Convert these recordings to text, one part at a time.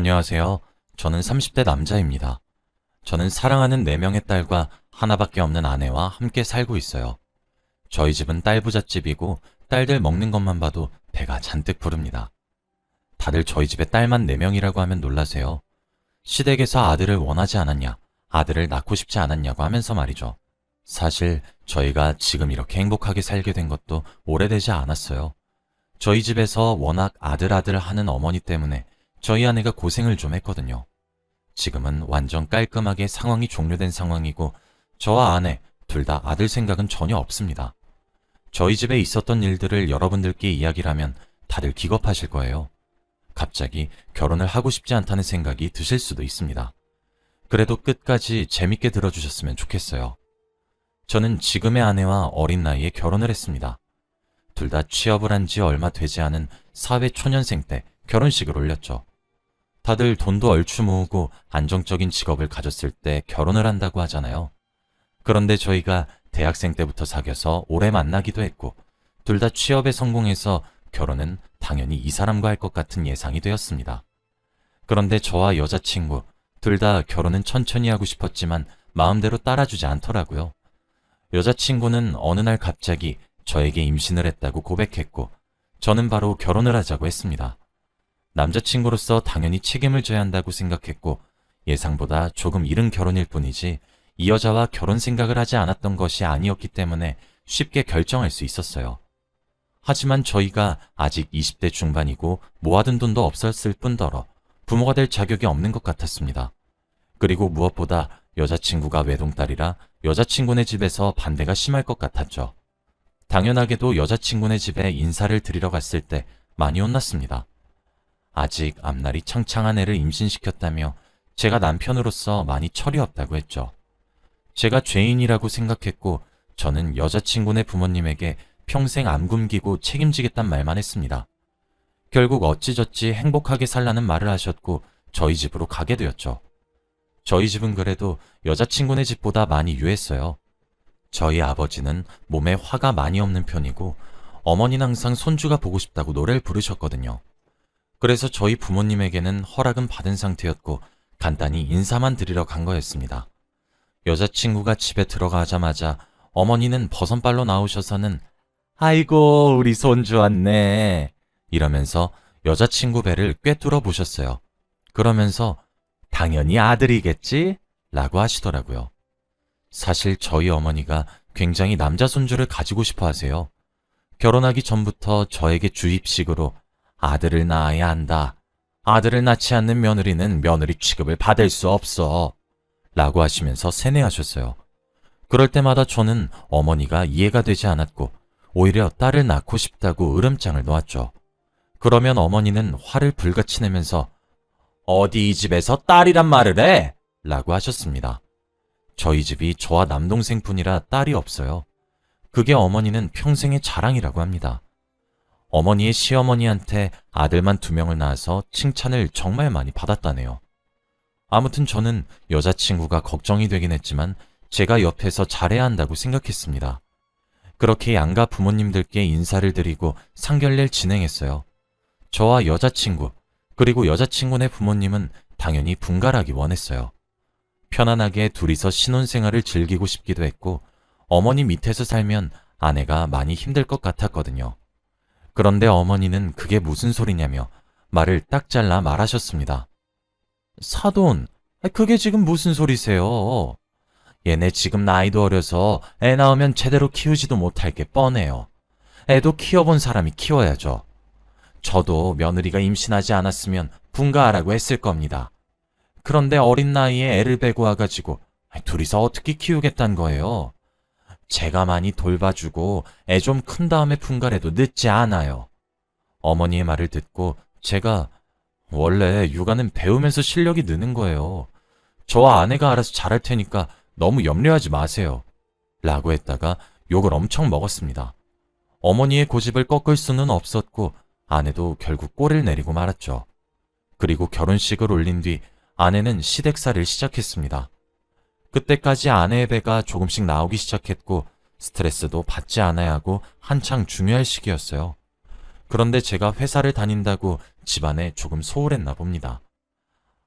안녕하세요. 저는 30대 남자입니다. 저는 사랑하는 4명의 딸과 하나밖에 없는 아내와 함께 살고 있어요. 저희 집은 딸부잣집이고 딸들 먹는 것만 봐도 배가 잔뜩 부릅니다. 다들 저희 집에 딸만 4명이라고 하면 놀라세요. 시댁에서 아들을 원하지 않았냐, 아들을 낳고 싶지 않았냐고 하면서 말이죠. 사실 저희가 지금 이렇게 행복하게 살게 된 것도 오래되지 않았어요. 저희 집에서 워낙 아들 하는 어머니 때문에 저희 아내가 고생을 좀 했거든요. 지금은 완전 깔끔하게 상황이 종료된 상황이고 저와 아내 둘 다 아들 생각은 전혀 없습니다. 저희 집에 있었던 일들을 여러분들께 이야기를 하면 다들 기겁하실 거예요. 갑자기 결혼을 하고 싶지 않다는 생각이 드실 수도 있습니다. 그래도 끝까지 재밌게 들어주셨으면 좋겠어요. 저는 지금의 아내와 어린 나이에 결혼을 했습니다. 둘 다 취업을 한 지 얼마 되지 않은 사회 초년생 때 결혼식을 올렸죠. 다들 돈도 얼추 모으고 안정적인 직업을 가졌을 때 결혼을 한다고 하잖아요. 그런데 저희가 대학생 때부터 사귀어서 오래 만나기도 했고 둘 다 취업에 성공해서 결혼은 당연히 이 사람과 할 것 같은 예상이 되었습니다. 그런데 저와 여자친구 둘 다 결혼은 천천히 하고 싶었지만 마음대로 따라주지 않더라고요. 여자친구는 어느 날 갑자기 저에게 임신을 했다고 고백했고 저는 바로 결혼을 하자고 했습니다. 남자친구로서 당연히 책임을 져야 한다고 생각했고 예상보다 조금 이른 결혼일 뿐이지 이 여자와 결혼 생각을 하지 않았던 것이 아니었기 때문에 쉽게 결정할 수 있었어요. 하지만 저희가 아직 20대 중반이고 모아둔 돈도 없었을 뿐더러 부모가 될 자격이 없는 것 같았습니다. 그리고 무엇보다 여자친구가 외동딸이라 여자친구네 집에서 반대가 심할 것 같았죠. 당연하게도 여자친구네 집에 인사를 드리러 갔을 때 많이 혼났습니다. 아직 앞날이 창창한 애를 임신시켰다며 제가 남편으로서 많이 철이 없다고 했죠. 제가 죄인이라고 생각했고 저는 여자친구네 부모님에게 평생 안 굶기고 책임지겠단 말만 했습니다. 결국 어찌저찌 행복하게 살라는 말을 하셨고 저희 집으로 가게 되었죠. 저희 집은 그래도 여자친구네 집보다 많이 유했어요. 저희 아버지는 몸에 화가 많이 없는 편이고 어머니는 항상 손주가 보고 싶다고 노래를 부르셨거든요. 그래서 저희 부모님에게는 허락은 받은 상태였고 간단히 인사만 드리러 간 거였습니다. 여자친구가 집에 들어가자마자 어머니는 버선발로 나오셔서는 아이고 우리 손주 왔네 이러면서 여자친구 배를 꿰뚫어 보셨어요. 그러면서 당연히 아들이겠지? 라고 하시더라고요. 사실 저희 어머니가 굉장히 남자 손주를 가지고 싶어 하세요. 결혼하기 전부터 저에게 주입식으로 아들을 낳아야 한다. 아들을 낳지 않는 며느리는 며느리 취급을 받을 수 없어. 라고 하시면서 세뇌하셨어요. 그럴 때마다 저는 어머니가 이해가 되지 않았고 오히려 딸을 낳고 싶다고 으름장을 놓았죠. 그러면 어머니는 화를 불같이 내면서 어디 이 집에서 딸이란 말을 해? 라고 하셨습니다. 저희 집이 저와 남동생뿐이라 딸이 없어요. 그게 어머니는 평생의 자랑이라고 합니다. 어머니의 시어머니한테 아들만 2명을 낳아서 칭찬을 정말 많이 받았다네요. 아무튼 저는 여자친구가 걱정이 되긴 했지만 제가 옆에서 잘해야 한다고 생각했습니다. 그렇게 양가 부모님들께 인사를 드리고 상견례를 진행했어요. 저와 여자친구 그리고 여자친구네 부모님은 당연히 분가하기 원했어요. 편안하게 둘이서 신혼생활을 즐기고 싶기도 했고 어머니 밑에서 살면 아내가 많이 힘들 것 같았거든요. 그런데 어머니는 그게 무슨 소리냐며 말을 딱 잘라 말하셨습니다. 사돈, 그게 지금 무슨 소리세요? 얘네 지금 나이도 어려서 애 낳으면 제대로 키우지도 못할 게 뻔해요. 애도 키워본 사람이 키워야죠. 저도 며느리가 임신하지 않았으면 분가하라고 했을 겁니다. 그런데 어린 나이에 애를 베고 와가지고 둘이서 어떻게 키우겠다는 거예요? 제가 많이 돌봐주고 애 좀 큰 다음에 분가해도 늦지 않아요. 어머니의 말을 듣고 제가 원래 육아는 배우면서 실력이 느는 거예요. 저와 아내가 알아서 잘할 테니까 너무 염려하지 마세요. 라고 했다가 욕을 엄청 먹었습니다. 어머니의 고집을 꺾을 수는 없었고 아내도 결국 꼬리를 내리고 말았죠. 그리고 결혼식을 올린 뒤 아내는 시댁살이를 시작했습니다. 그때까지 아내의 배가 조금씩 나오기 시작했고 스트레스도 받지 않아야 하고 한창 중요할 시기였어요. 그런데 제가 회사를 다닌다고 집안에 조금 소홀했나 봅니다.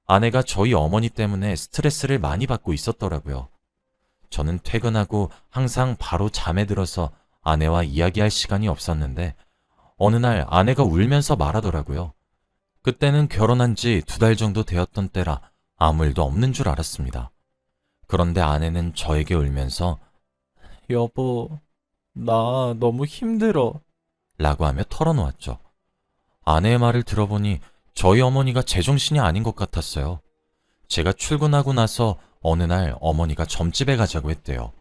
아내가 저희 어머니 때문에 스트레스를 많이 받고 있었더라고요. 저는 퇴근하고 항상 바로 잠에 들어서 아내와 이야기할 시간이 없었는데 어느 날 아내가 울면서 말하더라고요. 그때는 결혼한 지 2달 정도 되었던 때라 아무 일도 없는 줄 알았습니다. 그런데 아내는 저에게 울면서 여보, 나 너무 힘들어 라고 하며 털어놓았죠. 아내의 말을 들어보니 저희 어머니가 제정신이 아닌 것 같았어요. 제가 출근하고 나서 어느 날 어머니가 점집에 가자고 했대요.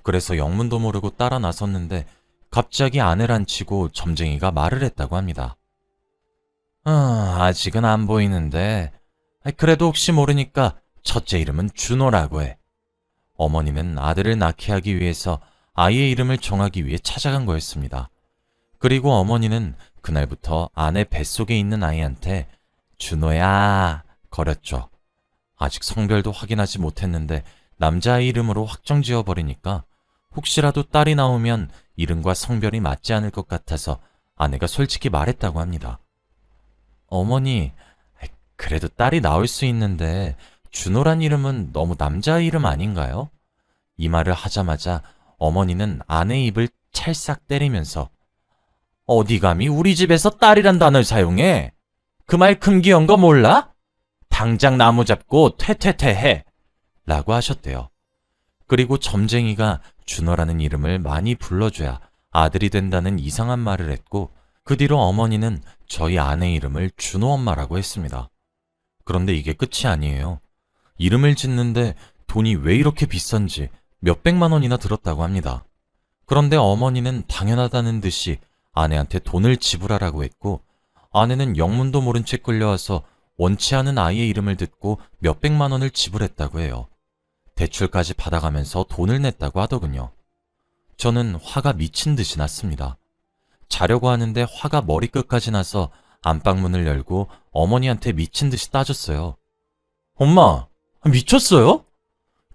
그래서 영문도 모르고 따라 나섰는데 갑자기 아내란 치고 점쟁이가 말을 했다고 합니다. 아직은 안 보이는데 그래도 혹시 모르니까 첫째 이름은 준호라고 해. 어머니는 아들을 낳게 하기 위해서 아이의 이름을 정하기 위해 찾아간 거였습니다. 그리고 어머니는 그날부터 아내 뱃속에 있는 아이한테 준호야 거렸죠. 아직 성별도 확인하지 못했는데 남자아이 이름으로 확정 지어버리니까 혹시라도 딸이 나오면 이름과 성별이 맞지 않을 것 같아서 아내가 솔직히 말했다고 합니다. 어머니, 그래도 딸이 나올 수 있는데 준호란 이름은 너무 남자아이 이름 아닌가요? 이 말을 하자마자 어머니는 아내의 입을 찰싹 때리면서 어디 감히 우리 집에서 딸이란 단어를 사용해? 그 말 큰 귀여운 거 몰라? 당장 나무 잡고 퇴퇴퇴 해! 라고 하셨대요. 그리고 점쟁이가 준호라는 이름을 많이 불러줘야 아들이 된다는 이상한 말을 했고 그 뒤로 어머니는 저희 아내 이름을 준호 엄마라고 했습니다. 그런데 이게 끝이 아니에요. 이름을 짓는데 돈이 왜 이렇게 비싼지 몇백만 원이나 들었다고 합니다. 그런데 어머니는 당연하다는 듯이 아내한테 돈을 지불하라고 했고 아내는 영문도 모른 채 끌려와서 원치 않은 아이의 이름을 듣고 몇백만 원을 지불했다고 해요. 대출까지 받아가면서 돈을 냈다고 하더군요. 저는 화가 미친 듯이 났습니다. 자려고 하는데 화가 머리끝까지 나서 안방문을 열고 어머니한테 미친 듯이 따졌어요. 엄마, 미쳤어요?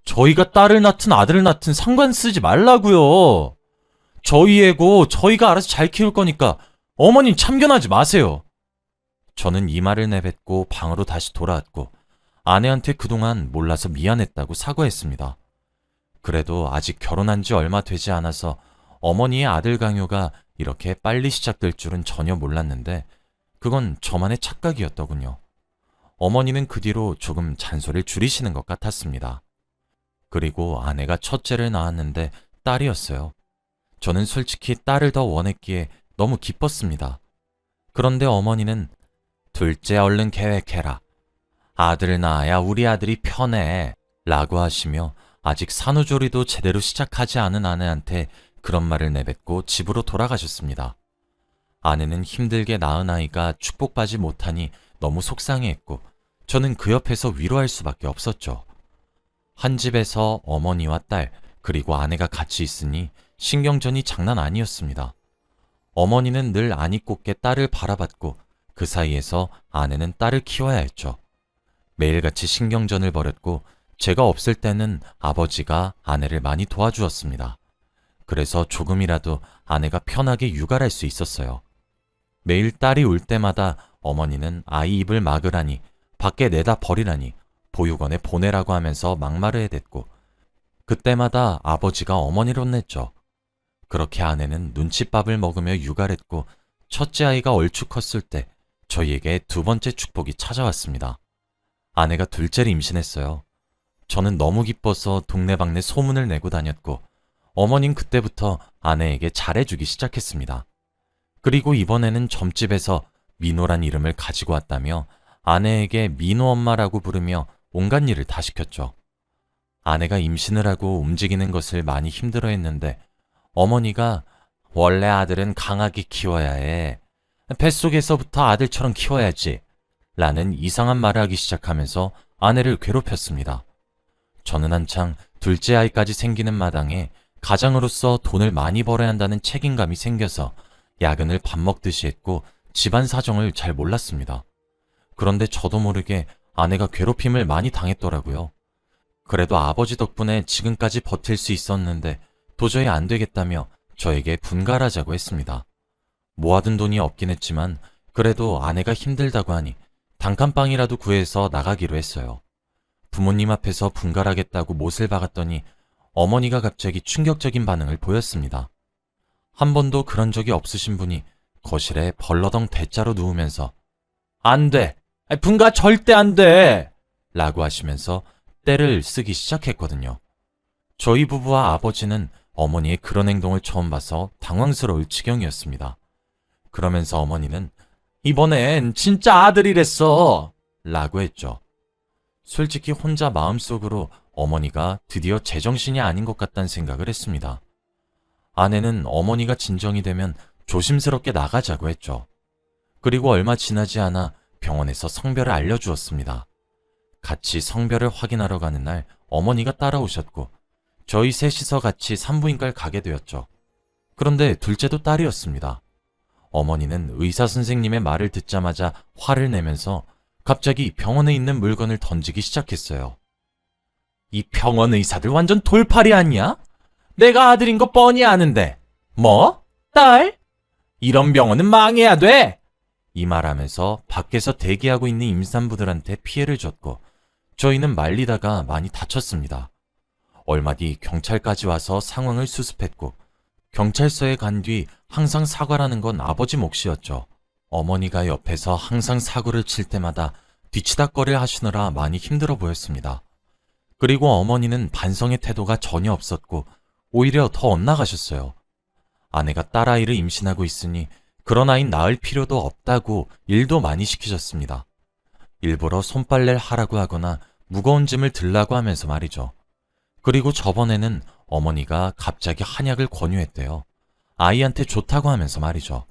저희가 딸을 낳든 아들을 낳든 상관 쓰지 말라고요. 저희 애고 저희가 알아서 잘 키울 거니까 어머님 참견하지 마세요. 저는 이 말을 내뱉고 방으로 다시 돌아왔고 아내한테 그동안 몰라서 미안했다고 사과했습니다. 그래도 아직 결혼한 지 얼마 되지 않아서 어머니의 아들 강요가 이렇게 빨리 시작될 줄은 전혀 몰랐는데 그건 저만의 착각이었더군요. 어머니는 그 뒤로 조금 잔소리를 줄이시는 것 같았습니다. 그리고 아내가 첫째를 낳았는데 딸이었어요. 저는 솔직히 딸을 더 원했기에 너무 기뻤습니다. 그런데 어머니는 둘째 얼른 계획해라. 아들을 낳아야 우리 아들이 편해. 라고 하시며 아직 산후조리도 제대로 시작하지 않은 아내한테 그런 말을 내뱉고 집으로 돌아가셨습니다. 아내는 힘들게 낳은 아이가 축복받지 못하니 너무 속상해했고 저는 그 옆에서 위로할 수밖에 없었죠. 한 집에서 어머니와 딸 그리고 아내가 같이 있으니 신경전이 장난 아니었습니다. 어머니는 늘 아니 꼽게 딸을 바라봤고 그 사이에서 아내는 딸을 키워야 했죠. 매일같이 신경전을 벌였고 제가 없을 때는 아버지가 아내를 많이 도와주었습니다. 그래서 조금이라도 아내가 편하게 육아할 수 있었어요. 매일 딸이 울 때마다 어머니는 아이 입을 막으라니 밖에 내다 버리라니 보육원에 보내라고 하면서 막말을 해댔고 그때마다 아버지가 어머니를 혼냈죠. 그렇게 아내는 눈칫밥을 먹으며 육아를 했고 첫째 아이가 얼추 컸을 때 저희에게 두 번째 축복이 찾아왔습니다. 아내가 둘째를 임신했어요. 저는 너무 기뻐서 동네방네 소문을 내고 다녔고 어머님 그때부터 아내에게 잘해주기 시작했습니다. 그리고 이번에는 점집에서 민호란 이름을 가지고 왔다며 아내에게 민호 엄마라고 부르며 온갖 일을 다 시켰죠. 아내가 임신을 하고 움직이는 것을 많이 힘들어했는데 어머니가 원래 아들은 강하게 키워야 해. 뱃속에서부터 아들처럼 키워야지. 라는 이상한 말을 하기 시작하면서 아내를 괴롭혔습니다. 저는 한창 둘째 아이까지 생기는 마당에 가장으로서 돈을 많이 벌어야 한다는 책임감이 생겨서 야근을 밥 먹듯이 했고 집안 사정을 잘 몰랐습니다. 그런데 저도 모르게 아내가 괴롭힘을 많이 당했더라고요. 그래도 아버지 덕분에 지금까지 버틸 수 있었는데 도저히 안 되겠다며 저에게 분갈하자고 했습니다. 모아둔 돈이 없긴 했지만 그래도 아내가 힘들다고 하니 단칸방이라도 구해서 나가기로 했어요. 부모님 앞에서 분갈하겠다고 못을 박았더니 어머니가 갑자기 충격적인 반응을 보였습니다. 한 번도 그런 적이 없으신 분이 거실에 벌러덩 대자로 누우면서 안 돼! 분가 절대 안 돼! 라고 하시면서 떼를 쓰기 시작했거든요. 저희 부부와 아버지는 어머니의 그런 행동을 처음 봐서 당황스러울 지경이었습니다. 그러면서 어머니는 이번엔 진짜 아들이랬어! 라고 했죠. 솔직히 혼자 마음속으로 어머니가 드디어 제정신이 아닌 것 같다는 생각을 했습니다. 아내는 어머니가 진정이 되면 조심스럽게 나가자고 했죠. 그리고 얼마 지나지 않아 병원에서 성별을 알려주었습니다. 같이 성별을 확인하러 가는 날 어머니가 따라오셨고 저희 셋이서 같이 산부인과를 가게 되었죠. 그런데 둘째도 딸이었습니다. 어머니는 의사 선생님의 말을 듣자마자 화를 내면서 갑자기 병원에 있는 물건을 던지기 시작했어요. 이 병원 의사들 완전 돌팔이 아니야? 내가 아들인 거 뻔히 아는데. 뭐? 딸? 이런 병원은 망해야 돼! 이 말하면서 밖에서 대기하고 있는 임산부들한테 피해를 줬고 저희는 말리다가 많이 다쳤습니다. 얼마 뒤 경찰까지 와서 상황을 수습했고 경찰서에 간 뒤 항상 사과라는 건 아버지 몫이었죠. 어머니가 옆에서 항상 사고를 칠 때마다 뒤치다꺼리를 하시느라 많이 힘들어 보였습니다. 그리고 어머니는 반성의 태도가 전혀 없었고 오히려 더 엇나가셨어요. 아내가 딸아이를 임신하고 있으니 그런 아이는 낳을 필요도 없다고 일도 많이 시키셨습니다. 일부러 손빨래를 하라고 하거나 무거운 짐을 들라고 하면서 말이죠. 그리고 저번에는 어머니가 갑자기 한약을 권유했대요. 아이한테 좋다고 하면서 말이죠.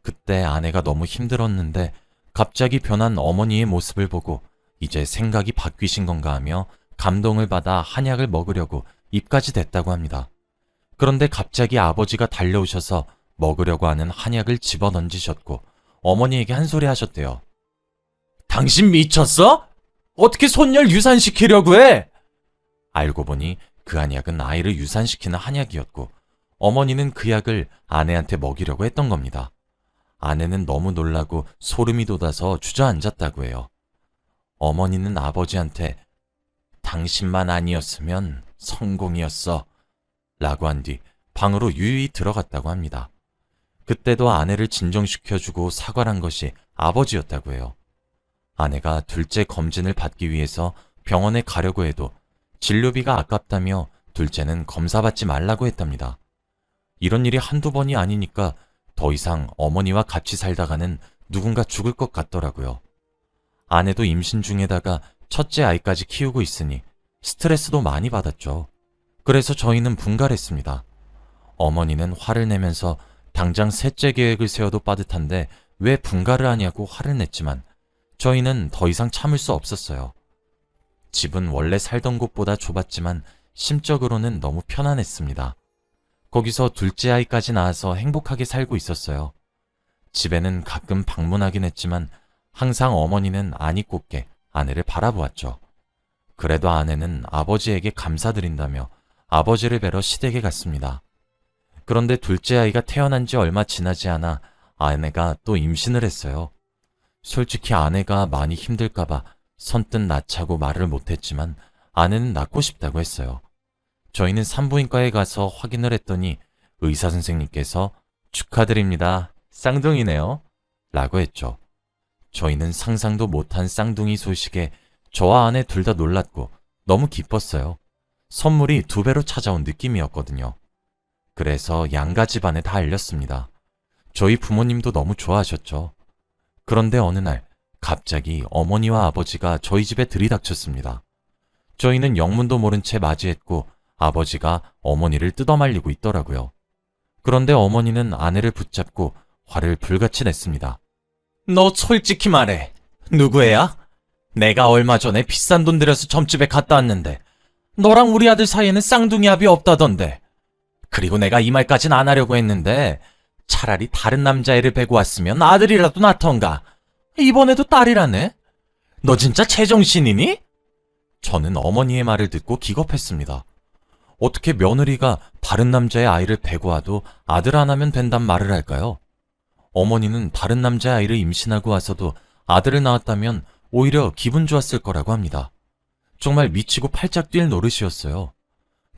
그때 아내가 너무 힘들었는데 갑자기 변한 어머니의 모습을 보고 이제 생각이 바뀌신 건가 하며 감동을 받아 한약을 먹으려고 입까지 댔다고 합니다. 그런데 갑자기 아버지가 달려오셔서 먹으려고 하는 한약을 집어던지셨고 어머니에게 한 소리 하셨대요. 당신 미쳤어? 어떻게 손녀를 유산시키려고 해? 알고 보니 그 한약은 아이를 유산시키는 한약이었고 어머니는 그 약을 아내한테 먹이려고 했던 겁니다. 아내는 너무 놀라고 소름이 돋아서 주저앉았다고 해요. 어머니는 아버지한테 당신만 아니었으면 성공이었어 라고 한 뒤 방으로 유유히 들어갔다고 합니다. 그때도 아내를 진정시켜주고 사과한 것이 아버지였다고 해요. 아내가 둘째 검진을 받기 위해서 병원에 가려고 해도 진료비가 아깝다며 둘째는 검사받지 말라고 했답니다. 이런 일이 한두 번이 아니니까 더 이상 어머니와 같이 살다가는 누군가 죽을 것 같더라고요. 아내도 임신 중에다가 첫째 아이까지 키우고 있으니 스트레스도 많이 받았죠. 그래서 저희는 분갈했습니다. 어머니는 화를 내면서 당장 셋째 계획을 세워도 빠듯한데 왜 분갈을 하냐고 화를 냈지만 저희는 더 이상 참을 수 없었어요. 집은 원래 살던 곳보다 좁았지만 심적으로는 너무 편안했습니다. 거기서 둘째 아이까지 낳아서 행복하게 살고 있었어요. 집에는 가끔 방문하긴 했지만 항상 어머니는 안이 꽂게 아내를 바라보았죠. 그래도 아내는 아버지에게 감사드린다며 아버지를 뵈러 시댁에 갔습니다. 그런데 둘째 아이가 태어난 지 얼마 지나지 않아 아내가 또 임신을 했어요. 솔직히 아내가 많이 힘들까봐 선뜻 낳자고 말을 못했지만 아내는 낳고 싶다고 했어요. 저희는 산부인과에 가서 확인을 했더니 의사 선생님께서 축하드립니다. 쌍둥이네요. 라고 했죠. 저희는 상상도 못한 쌍둥이 소식에 저와 아내 둘 다 놀랐고 너무 기뻤어요. 선물이 2배로 찾아온 느낌이었거든요. 그래서 양가 집안에 다 알렸습니다. 저희 부모님도 너무 좋아하셨죠. 그런데 어느 날 갑자기 어머니와 아버지가 저희 집에 들이닥쳤습니다. 저희는 영문도 모른 채 맞이했고 아버지가 어머니를 뜯어말리고 있더라고요. 그런데 어머니는 아내를 붙잡고 화를 불같이 냈습니다. 너 솔직히 말해. 누구 애야? 내가 얼마 전에 비싼 돈 들여서 점집에 갔다 왔는데 너랑 우리 아들 사이에는 쌍둥이 합이 없다던데. 그리고 내가 이 말까진 안 하려고 했는데 차라리 다른 남자애를 베고 왔으면 아들이라도 낳던가. 이번에도 딸이라네? 너 진짜 제정신이니? 저는 어머니의 말을 듣고 기겁했습니다. 어떻게 며느리가 다른 남자의 아이를 베고 와도 아들 안 하면 된단 말을 할까요? 어머니는 다른 남자의 아이를 임신하고 와서도 아들을 낳았다면 오히려 기분 좋았을 거라고 합니다. 정말 미치고 팔짝 뛸 노릇이었어요.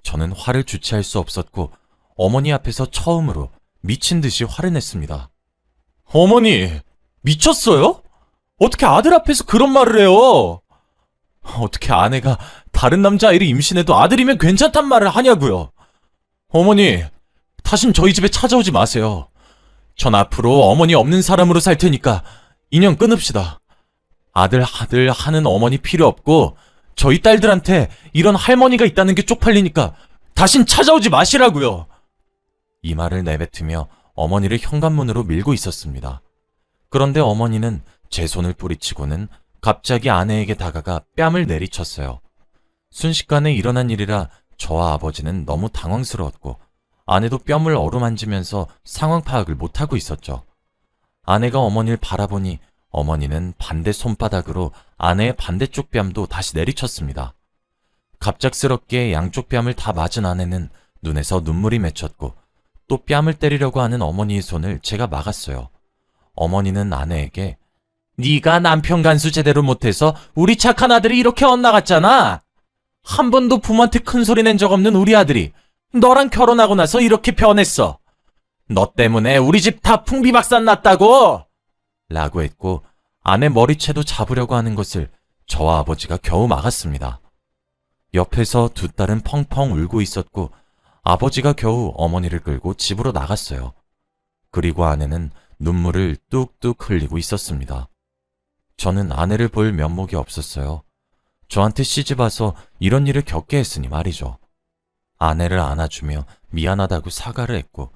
저는 화를 주체할 수 없었고 어머니 앞에서 처음으로 미친 듯이 화를 냈습니다. 어머니, 미쳤어요? 어떻게 아들 앞에서 그런 말을 해요? 어떻게 아내가 다른 남자아이를 임신해도 아들이면 괜찮단 말을 하냐고요? 어머니, 다신 저희 집에 찾아오지 마세요. 전 앞으로 어머니 없는 사람으로 살 테니까 인연 끊읍시다. 아들 하는 어머니 필요 없고 저희 딸들한테 이런 할머니가 있다는 게 쪽팔리니까 다신 찾아오지 마시라고요. 이 말을 내뱉으며 어머니를 현관문으로 밀고 있었습니다. 그런데 어머니는 제 손을 뿌리치고는 갑자기 아내에게 다가가 뺨을 내리쳤어요. 순식간에 일어난 일이라 저와 아버지는 너무 당황스러웠고 아내도 뺨을 어루만지면서 상황 파악을 못하고 있었죠. 아내가 어머니를 바라보니 어머니는 반대 손바닥으로 아내의 반대쪽 뺨도 다시 내리쳤습니다. 갑작스럽게 양쪽 뺨을 다 맞은 아내는 눈에서 눈물이 맺혔고 또 뺨을 때리려고 하는 어머니의 손을 제가 막았어요. 어머니는 아내에게 네가 남편 간수 제대로 못해서 우리 착한 아들이 이렇게 엇나갔잖아. 한 번도 부모한테 큰 소리 낸 적 없는 우리 아들이 너랑 결혼하고 나서 이렇게 변했어. 너 때문에 우리 집 다 풍비박산 났다고! 라고 했고 아내 머리채도 잡으려고 하는 것을 저와 아버지가 겨우 막았습니다. 옆에서 두 딸은 펑펑 울고 있었고 아버지가 겨우 어머니를 끌고 집으로 나갔어요. 그리고 아내는 눈물을 뚝뚝 흘리고 있었습니다. 저는 아내를 볼 면목이 없었어요. 저한테 시집와서 이런 일을 겪게 했으니 말이죠. 아내를 안아주며 미안하다고 사과를 했고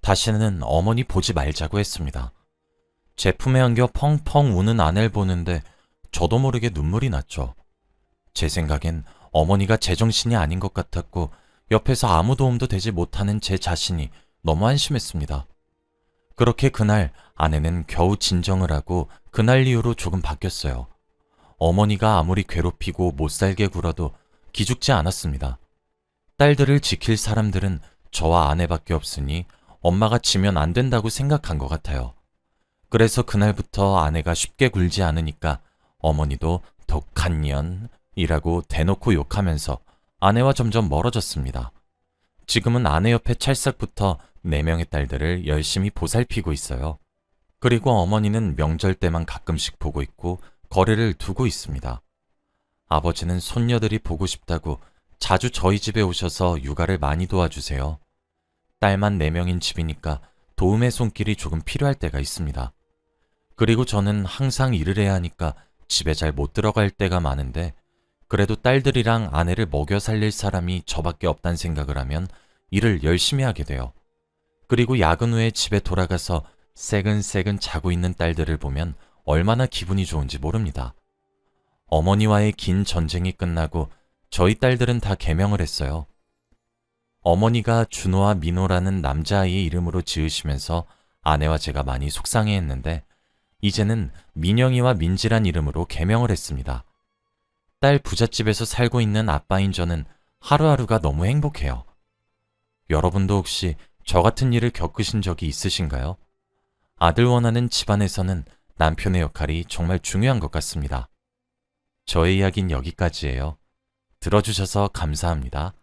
다시는 어머니 보지 말자고 했습니다. 제 품에 안겨 펑펑 우는 아내를 보는데 저도 모르게 눈물이 났죠. 제 생각엔 어머니가 제정신이 아닌 것 같았고 옆에서 아무 도움도 되지 못하는 제 자신이 너무 한심했습니다. 그렇게 그날 아내는 겨우 진정을 하고 그날 이후로 조금 바뀌었어요. 어머니가 아무리 괴롭히고 못살게 굴어도 기죽지 않았습니다. 딸들을 지킬 사람들은 저와 아내밖에 없으니 엄마가 지면 안 된다고 생각한 것 같아요. 그래서 그날부터 아내가 쉽게 굴지 않으니까 어머니도 독한 년이라고 대놓고 욕하면서 아내와 점점 멀어졌습니다. 지금은 아내 옆에 찰싹 붙어 4명의 딸들을 열심히 보살피고 있어요. 그리고 어머니는 명절 때만 가끔씩 보고 있고 거리를 두고 있습니다. 아버지는 손녀들이 보고 싶다고 자주 저희 집에 오셔서 육아를 많이 도와주세요. 딸만 4명인 집이니까 도움의 손길이 조금 필요할 때가 있습니다. 그리고 저는 항상 일을 해야 하니까 집에 잘 못 들어갈 때가 많은데 그래도 딸들이랑 아내를 먹여 살릴 사람이 저밖에 없다는 생각을 하면 일을 열심히 하게 돼요. 그리고 야근 후에 집에 돌아가서 새근새근 자고 있는 딸들을 보면 얼마나 기분이 좋은지 모릅니다. 어머니와의 긴 전쟁이 끝나고 저희 딸들은 다 개명을 했어요. 어머니가 준호와 민호라는 남자아이의 이름으로 지으시면서 아내와 제가 많이 속상해했는데 이제는 민영이와 민지란 이름으로 개명을 했습니다. 딸 부잣집에서 살고 있는 아빠인 저는 하루하루가 너무 행복해요. 여러분도 혹시 저 같은 일을 겪으신 적이 있으신가요? 아들 원하는 집안에서는 남편의 역할이 정말 중요한 것 같습니다. 저의 이야기는 여기까지예요. 들어주셔서 감사합니다.